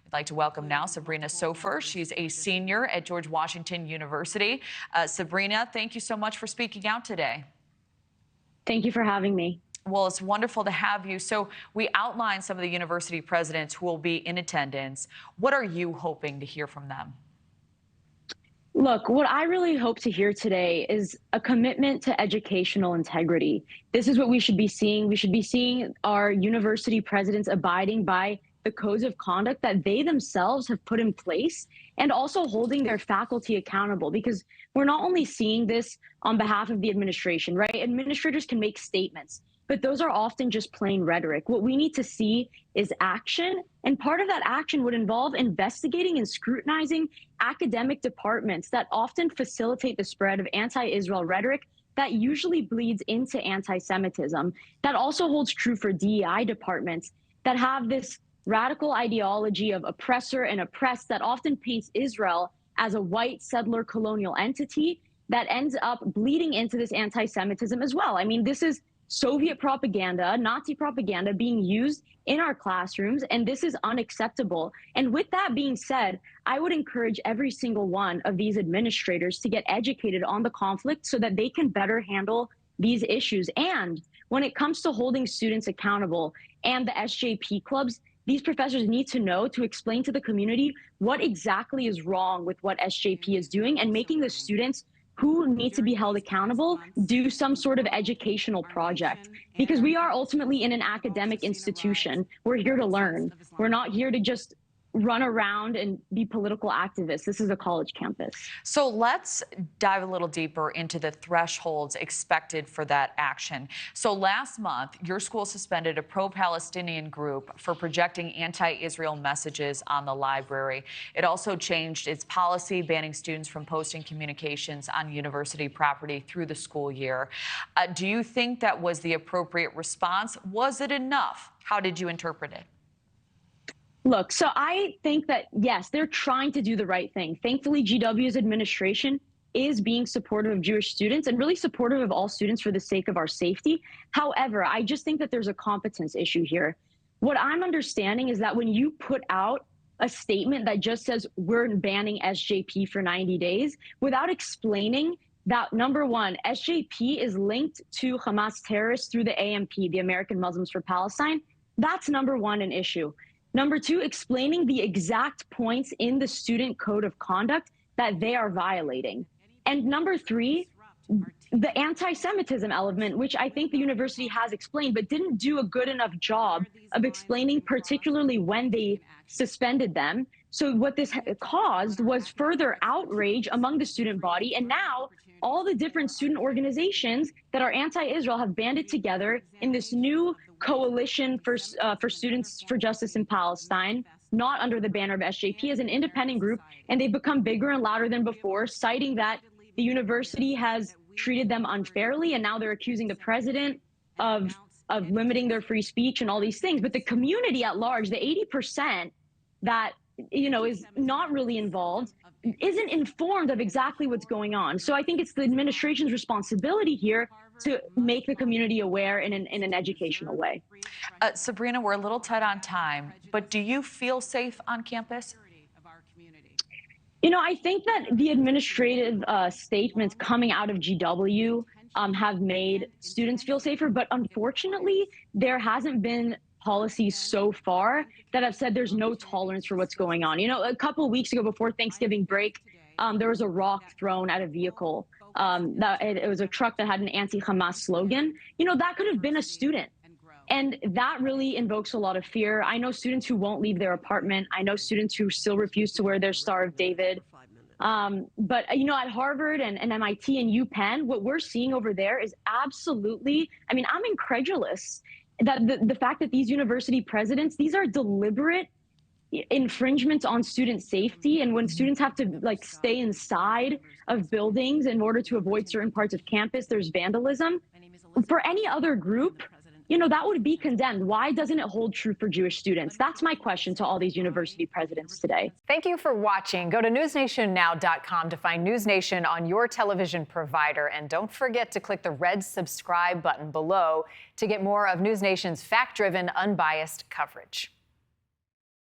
We'd like to welcome now Sabrina Soffer. She's a senior at George Washington University. Sabrina, thank you so much for speaking out today. Thank you for having me. Well, it's wonderful to have you. So we outlined some of the university presidents who will be in attendance. What are you hoping to hear from them? Look, what I really hope to hear today is a commitment to educational integrity. This is what we should be seeing. We should be seeing our university presidents abiding by the codes of conduct that they themselves have put in place, and also holding their faculty accountable, because we're not only seeing this on behalf of the administration, right? Administrators can make statements, but those are often just plain rhetoric. What we need to see is action, and part of that action would involve investigating and scrutinizing academic departments that often facilitate the spread of anti-Israel rhetoric that usually bleeds into anti-Semitism. That also holds true for DEI departments that have this radical ideology of oppressor and oppressed that often paints Israel as a white settler colonial entity that ends up bleeding into this anti-Semitism as well. I mean, this is Soviet propaganda, Nazi propaganda being used in our classrooms, and this is unacceptable. And with that being said, I would encourage every single one of these administrators to get educated on the conflict so that they can better handle these issues. And when it comes to holding students accountable and the SJP clubs, these professors need to know to explain to the community what exactly is wrong with what SJP is doing, and making the students who need to be held accountable do some sort of educational project, because we are ultimately in an academic institution. We're here to learn. We're not here to just run around and be political activists. This is a college campus. So let's dive a little deeper into the thresholds expected for that action. So last month, your school suspended a pro-Palestinian group for projecting anti-Israel messages on the library. It also changed its policy, banning students from posting communications on university property through the school year. Do you think that was the appropriate response? Was it enough? How did you interpret it? Look, so I think that, yes, they're trying to do the right thing. Thankfully, GW's administration is being supportive of Jewish students and really supportive of all students for the sake of our safety. However, I just think that there's a competence issue here. What I'm understanding is that when you put out a statement that just says we're banning SJP for 90 days without explaining that, number one, SJP is linked to Hamas terrorists through the AMP, the American Muslims for Palestine, that's number one, an issue. Number two, explaining the exact points in the student code of conduct that they are violating. And number three, the anti-Semitism element, which I think the university has explained, but didn't do a good enough job of explaining, particularly when they suspended them. So what this caused was further outrage among the student body. And now all the different student organizations that are anti-Israel have banded together in this new coalition for Students for Justice in Palestine, not under the banner of SJP, as an independent group, and they've become bigger and louder than before, citing that the university has treated them unfairly, and now they're accusing the president of limiting their free speech and all these things. But the community at large, the 80% that is not really involved, isn't informed of exactly what's going on. So I think it's the administration's responsibility here to make the community aware in an educational way. Sabrina, we're a little tight on time, but do you feel safe on campus? I think that the administrative statements coming out of GW have made students feel safer, but unfortunately, there hasn't been policies so far that have said there's no tolerance for what's going on. A couple of weeks ago, before Thanksgiving break, there was a rock thrown at a vehicle. It was a truck that had an anti-Hamas slogan. That could have been a student. And that really invokes a lot of fear. I know students who won't leave their apartment. I know students who still refuse to wear their Star of David. But, at Harvard and MIT and UPenn, what we're seeing over there is absolutely, I'm incredulous that the fact that these university presidents, these are deliberate infringements on student safety. And when students have to stay inside of buildings in order to avoid certain parts of campus, there's vandalism. For any other group, that would be condemned. Why doesn't it hold true for Jewish students? That's my question to all these university presidents today. Thank you for watching. Go to newsnationnow.com to find NewsNation on your television provider. And don't forget to click the red subscribe button below to get more of NewsNation's fact-driven, unbiased coverage.